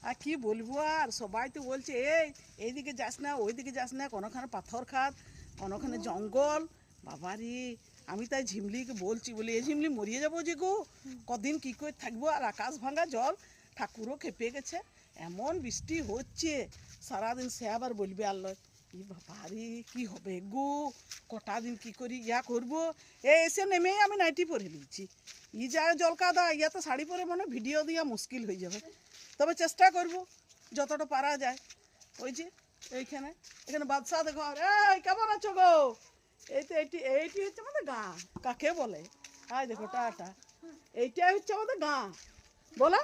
আর কি বলবো, আর সবাই তো বলছে এইদিকে যাস না, ওইদিকে যাস না, কোনোখানে পাথর খাত, কোনোখানে জঙ্গল। বাবারি, আমি তাই ঝিমলিকে বলছি, বলি এই ঝিমলি মরিয়ে যাবো যে গো, কদিন কী করে থাকবো। আর আকাশ ভাঙা জল, ঠাকুরও খেপে গেছে, এমন বৃষ্টি হচ্ছে সারাদিন। সে আবার বলবে আল্লাহ, ই বাবারি কী হবে গো, কটা দিন কী করি ইয়া করবো। এসে নেমেই আমি নাইটি পরে নিয়েছি। ই যা জল কাদা, ইয়া তো শাড়ি পরে মনে ভিডিও দেওয়া মুশকিল হয়ে যাবে। তবে চেষ্টা করব যতটা পারা যায়। ওই যে এইখানে এখানে বাদশাহ দেখো, এই কেমন আছো গো। এই তো এইটি হচ্ছে আমাদের গাঁ, কাকে বলে? হাই দেখো টাটা, এইটাই হচ্ছে আমাদের গাঁ বলো।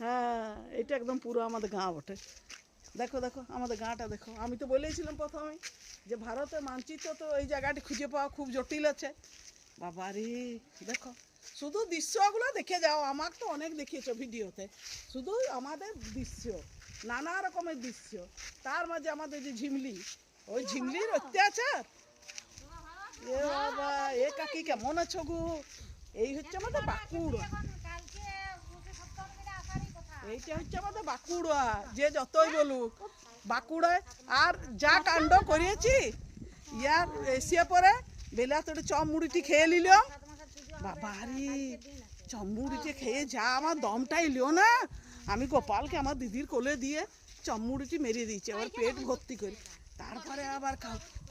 হ্যাঁ, এইটা একদম পুরো আমাদের গাঁ বটে। দেখো দেখো আমাদের গাঁটা দেখো। আমি তো বলেছিলাম প্রথমে যে ভারতের মানচিত্র তো এই জায়গাটি খুঁজে পাওয়া খুব জটিল আছে। বাবারে দেখো, শুধু দৃশ্যগুলো দেখে যাও। আমাকে তো অনেক দেখিয়েছো ভিডিওতে, শুধু আমাদের দৃশ্য, নানা রকমের দৃশ্য। তার মাঝে আমাদের যে ঝিমলি, ওই ঝিমলির অত্যাচার। এ বাবা, এ কাকি কেমন আছো গো। এই হচ্ছে আমাদের বাঁকুড়া, এইটা হচ্ছে আমাদের বাঁকুড়া। যে যতই বলুক বাঁকুড়ায়, আর যা কাণ্ড করিয়েছি ইয়ার এসিয়া পরে বেলা তোর চপ মুড়িটি খেয়ে নিলাম। বাবারি, চপ মুড়িটি খেয়ে যা আমার দমটাই লিও না। আমি গোপালকে আমার দিদির কোলে দিয়ে চপ মুড়িটি মেরে দিয়েছি, আবার পেট ভর্তি করে। তারপরে আবার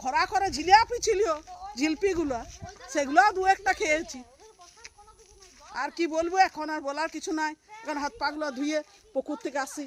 খরা খরা জিলিপি ছিল, জিলপিগুলো, সেগুলো দু একটা খেয়েছি। আর কি বলবো, এখন আর বলার কিছু নাই। এখন হাত পাগুলো ধুয়ে পুকুর থেকে আসি।